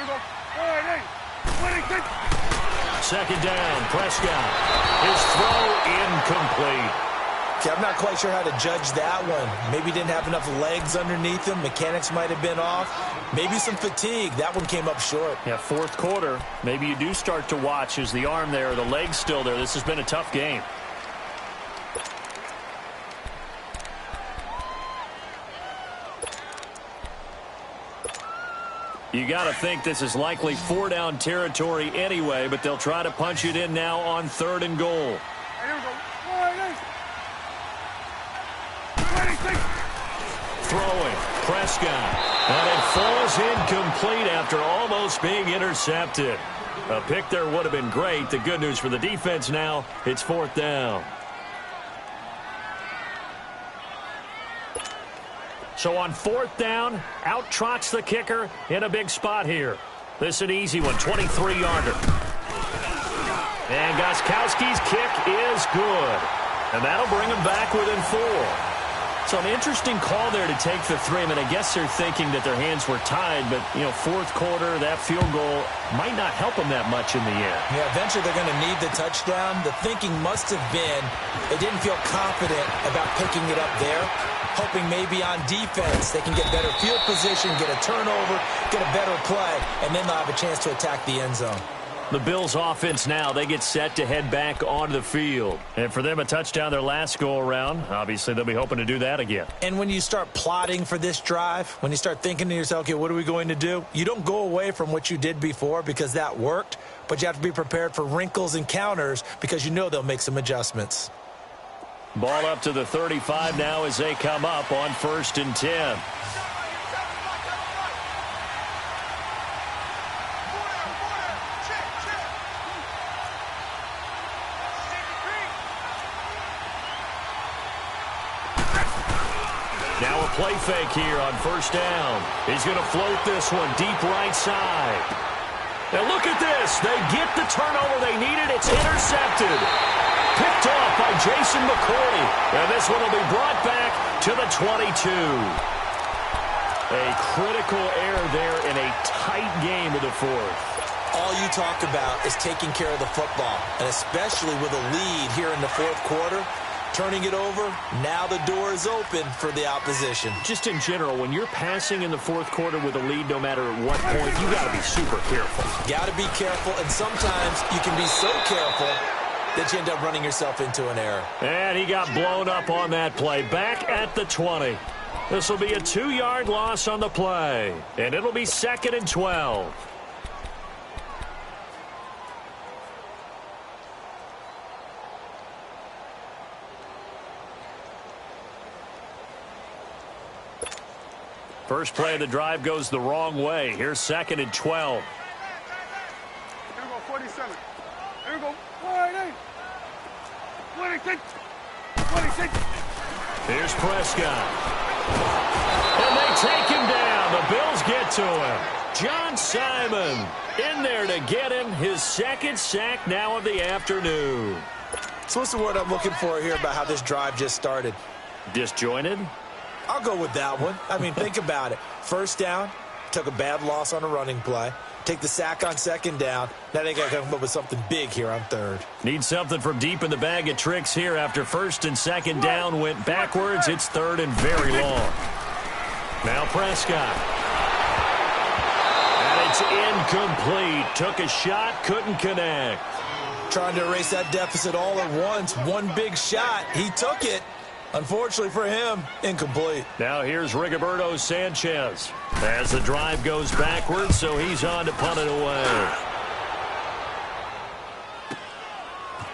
2nd down, Prescott. His throw incomplete. Okay, I'm not quite sure how to judge that one. Maybe didn't have enough legs underneath him. Mechanics might have been off. Maybe some fatigue. That one came up short. Yeah, 4th quarter. Maybe you do start to watch. Is the arm there, the leg's still there? This has been a tough game. You got to think this is likely 4-down territory anyway, but they'll try to punch it in now on 3rd and goal. Throwing, Prescott, and it falls incomplete after almost being intercepted. A pick there would have been great. The good news for the defense now, it's 4th down. So on 4th down, out trots the kicker in a big spot here. This an easy one, 23-yarder. And Gostkowski's kick is good. And that'll bring him back within 4. So an interesting call there to take the 3. I mean, I guess they're thinking that their hands were tied, but, 4th quarter, that field goal might not help them that much in the end. Yeah, eventually they're going to need the touchdown. The thinking must have been they didn't feel confident about picking it up there, hoping maybe on defense they can get better field position, get a turnover, get a better play, and then they'll have a chance to attack the end zone. The Bills offense now, they get set to head back onto the field. And for them, a touchdown their last go-around. Obviously, they'll be hoping to do that again. And when you start plotting for this drive, when you start thinking to yourself, okay, what are we going to do? You don't go away from what you did before because that worked, but you have to be prepared for wrinkles and counters because you know they'll make some adjustments. Ball up to the 35 now as they come up on 1st and 10. Now a play fake here on 1st down. He's going to float this one deep right side. Now look at this. They get the turnover they needed. It's intercepted. Picked off by Jason McCourty. And this one will be brought back to the 22. A critical error there in a tight game of the 4th. All you talk about is taking care of the football, and especially with a lead here in the 4th quarter. Turning it over, now the door is open for the opposition. Just in general, when you're passing in the 4th quarter with a lead, no matter at what point, you got to be super careful. Got to be careful, and sometimes you can be so careful that you end up running yourself into an error. And he got blown up on that play. Back at the 20. This will be a 2-yard loss on the play, and it'll be 2nd and 12. First play of the drive goes the wrong way. Here's 2nd and 12. Here we go, 47. Here we go, 26. 26. Here's Prescott. And they take him down. The Bills get to him. John Simon in there to get him. His 2nd sack now of the afternoon. So what's the word I'm looking for here about how this drive just started? Disjointed? I'll go with that one. I mean, think about it. 1st down, took a bad loss on a running play. take the sack on second down. Now they got to come up with something big here on third. Need something from deep in the bag of tricks here after first and second down went backwards. It's third and very long. Now Prescott. And it's incomplete. Took a shot, couldn't connect. Trying to erase that deficit all at once. One big shot. He took it. Unfortunately for him, incomplete. Now here's Rigoberto Sanchez as the drive goes backwards, so he's on to punt it away.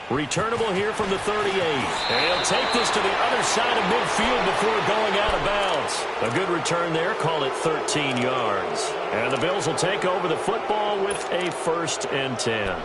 Returnable here from the 38. And he'll take this to the other side of midfield before going out of bounds. A good return there, call it 13 yards. And the Bills will take over the football with a 1st and 10.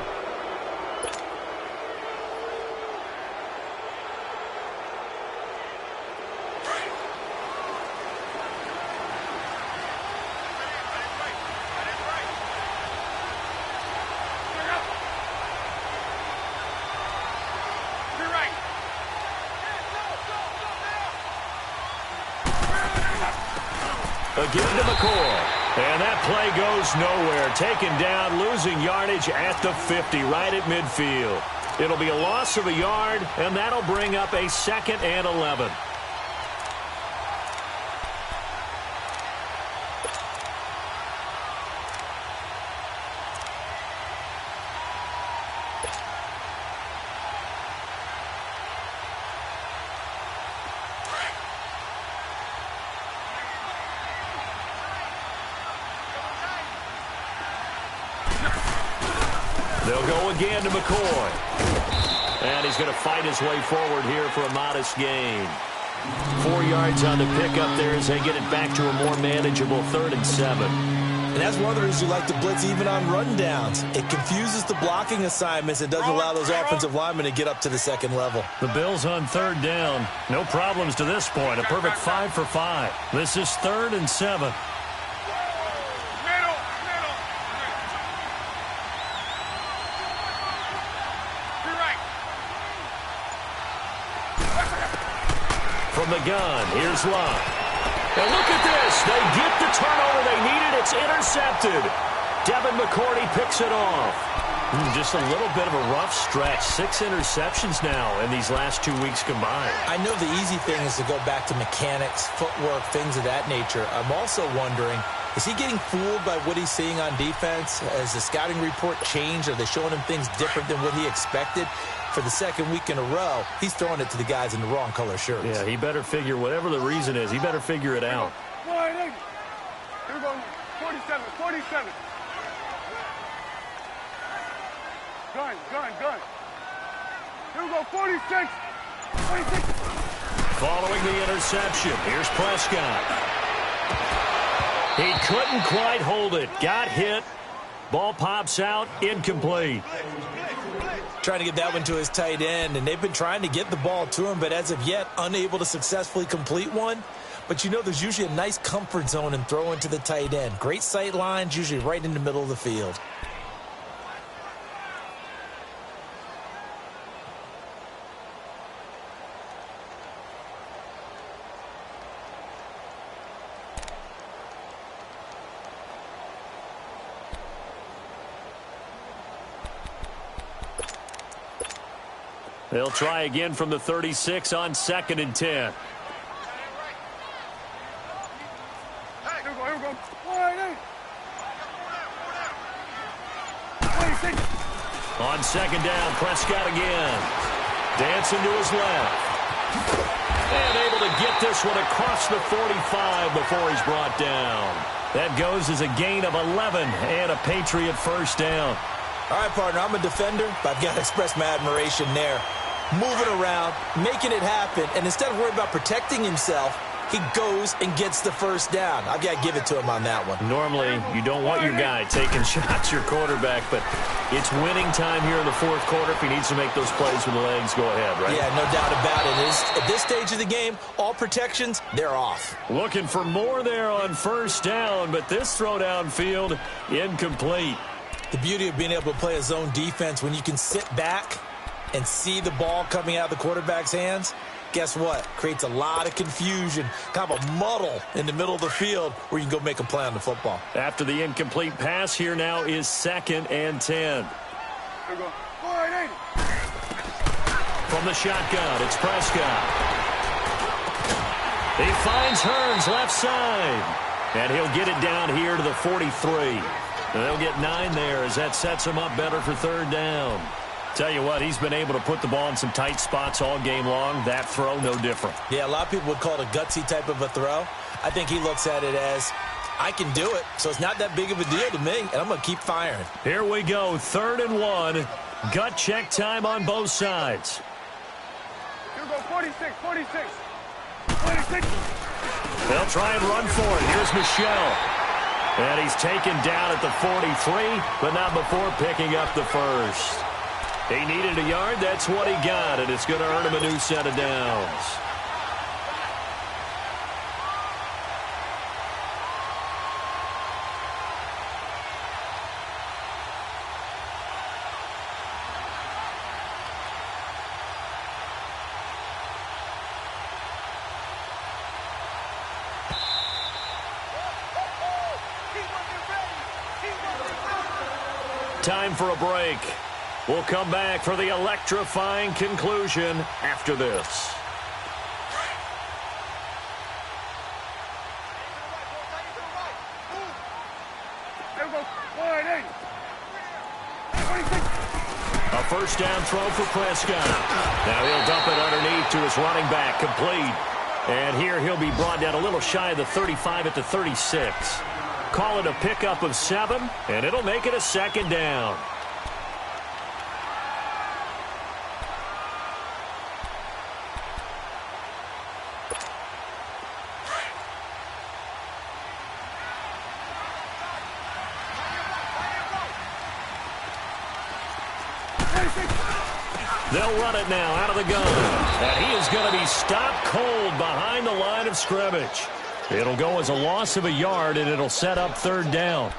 Again to McCoy. And that play goes nowhere. Taken down, losing yardage at the 50, right at midfield. It'll be a loss of a yard, and that'll bring up a 2nd and 11. They'll go again to McCoy. And he's going to fight his way forward here for a modest gain. 4 yards on the pickup there as they get it back to a more manageable 3rd and 7. And that's one of the reasons you like to blitz even on rundowns. It confuses the blocking assignments. It doesn't allow those offensive linemen to get up to the second level. The Bills on 3rd down. No problems to this point. A perfect 5 for 5. This is 3rd and 7. From the gun, here's Love. And look at this. They get the turnover they needed. It's intercepted. Devin McCourty picks it off. Just a little bit of a rough stretch. 6 interceptions now in these last 2 weeks combined. I know the easy thing is to go back to mechanics, footwork, things of that nature. I'm also wondering, is he getting fooled by what he's seeing on defense? Has the scouting report changed? Are they showing him things different than what he expected? For the 2nd week in a row, he's throwing it to the guys in the wrong color shirts. Yeah, he better figure, whatever the reason is, he better figure it out. Here we go, 47, 47. Gun. Here we go, 46. 46. Following the interception, here's Prescott. He couldn't quite hold it. Got hit. Ball pops out, incomplete. Trying to get that one to his tight end, and they've been trying to get the ball to him, but as of yet, unable to successfully complete one. But you know, there's usually a nice comfort zone in throwing to the tight end. Great sight lines, usually right in the middle of the field. They'll try again from the 36 on 2nd and 10. Here we go. 26. On 2nd down, Prescott again. Dancing to his left. And able to get this one across the 45 before he's brought down. That goes as a gain of 11 and a Patriot 1st down. All right, partner, I'm a defender, but I've got to express my admiration there. Moving around, making it happen, and instead of worrying about protecting himself, he goes and gets the 1st down. I've got to give it to him on that one. Normally, you don't want your guy taking shots, your quarterback, but it's winning time here in the 4th quarter. If he needs to make those plays with the legs, go ahead, right? Yeah, no doubt about it. At this stage of the game, all protections, they're off. Looking for more there on 1st down, but this throw downfield, incomplete. The beauty of being able to play a zone defense when you can sit back and see the ball coming out of the quarterback's hands, guess what? Creates a lot of confusion, kind of a muddle in the middle of the field where you can go make a play on the football. After the incomplete pass, here now is 2nd and 10. From the shotgun, it's Prescott. He finds Hearns left side. And he'll get it down here to the 43. They'll get 9 there as that sets him up better for 3rd down. Tell you what, he's been able to put the ball in some tight spots all game long. That throw, no different. Yeah, a lot of people would call it a gutsy type of a throw. I think he looks at it as, I can do it, so it's not that big of a deal to me, and I'm going to keep firing. Here we go, 3rd and 1. Gut check time on both sides. Here we go, 46, 46. 46. They'll try and run for it. Here's Michelle. And he's taken down at the 43, but not before picking up the first. He needed a yard. That's what he got, and it's going to earn him a new set of downs. Time for a break. We'll come back for the electrifying conclusion after this. A first down throw for Prescott. Now he'll dump it underneath to his running back, complete. And here he'll be brought down a little shy of the 35 at the 36. Call it a pickup of 7, and it'll make it a 2nd down. They'll run it now out of the gun. And he is going to be stopped cold behind the line of scrimmage. It'll go as a loss of a yard, and it'll set up 3rd down.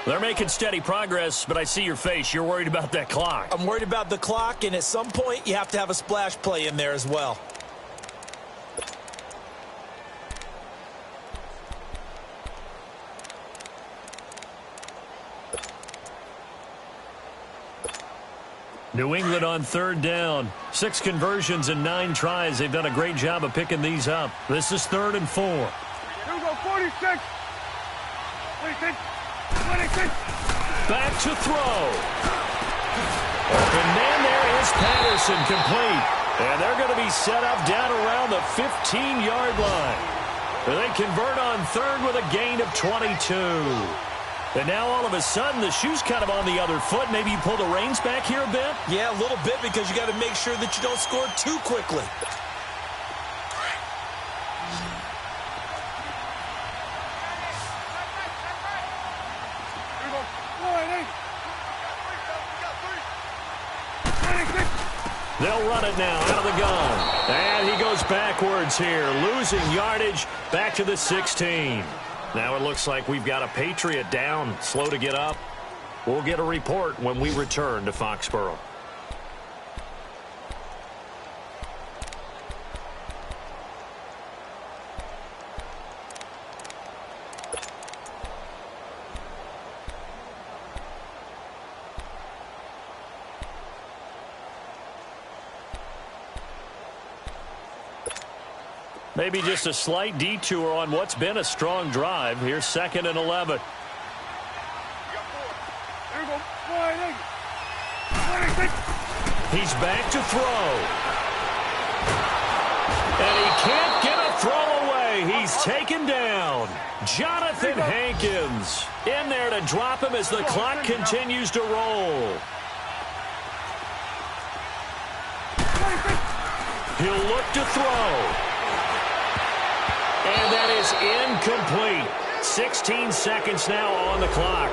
They're making steady progress, but I see your face. You're worried about that clock. I'm worried about the clock, and at some point, you have to have a splash play in there as well. New England on 3rd down. 6 conversions and 9 tries. They've done a great job of picking these up. This is 3rd and 4. Here we go, 46. 26. 26. Back to throw. Open man there is Patterson, complete. And they're going to be set up down around the 15-yard line. They convert on 3rd with a gain of 22. And now all of a sudden the shoe's kind of on the other foot. Maybe you pull the reins back here a bit? Yeah, a little bit, because you got to make sure that you don't score too quickly. They'll run it now out of the gun. And he goes backwards here, losing yardage back to the 16. Now it looks like we've got a Patriot down, slow to get up. We'll get a report when we return to Foxborough. Maybe just a slight detour on what's been a strong drive. Here's 2nd and 11. He's back to throw. And he can't get a throw away. He's taken down. Jonathan Hankins in there to drop him as the clock continues to roll. He'll look to throw. And that is incomplete. 16 seconds now on the clock.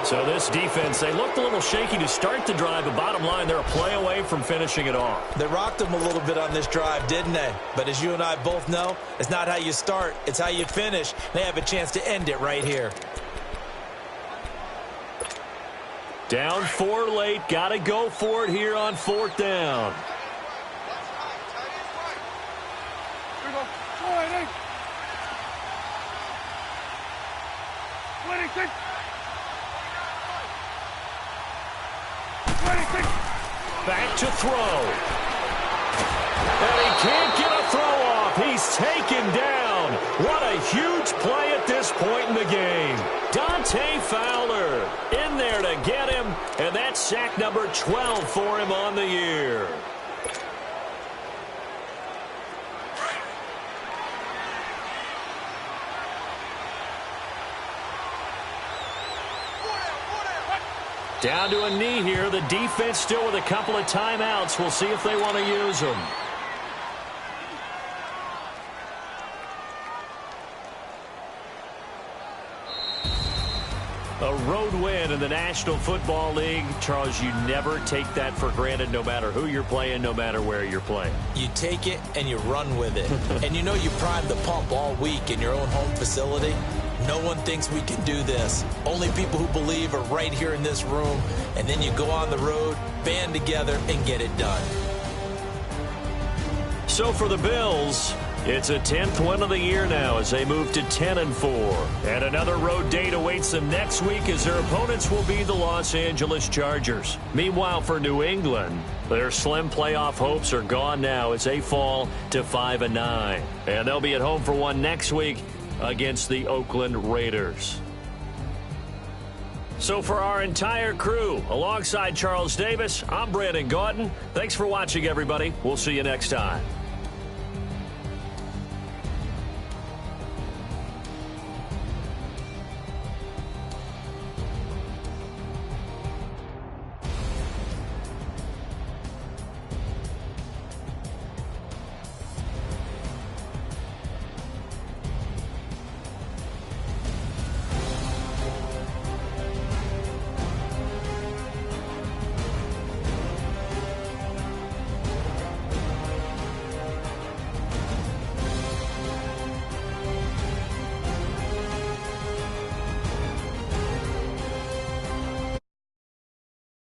So this defense, they looked a little shaky to start the drive, but bottom line, they're a play away from finishing it off. They rocked them a little bit on this drive, didn't they? But as you and I both know, it's not how you start, it's how you finish. They have a chance to end it right here. Down 4 late, got to go for it here on 4th down. Waiting. 26. 26. Back to throw. And he can't get a throw off. He's taken down. What a huge play at this point in the game. Dante Fowler in there to get him, and that's sack number 12 for him on the year. Down to a knee here. The defense still with a couple of timeouts. We'll see if they want to use them. A road win in the National Football League. Charles, you never take that for granted no matter who you're playing, no matter where you're playing. You take it and you run with it. And you know you primed the pump all week in your own home facility. No one thinks we can do this. Only people who believe are right here in this room. And then you go on the road, band together, and get it done. So for the Bills, it's a 10th win of the year now as they move to 10-4. And another road date awaits them next week as their opponents will be the Los Angeles Chargers. Meanwhile, for New England, their slim playoff hopes are gone now as they fall to 5-9. And they'll be at home for one next week against the Oakland Raiders. So for our entire crew, alongside Charles Davis, I'm Brandon Gautin. Thanks for watching, everybody. We'll see you next time.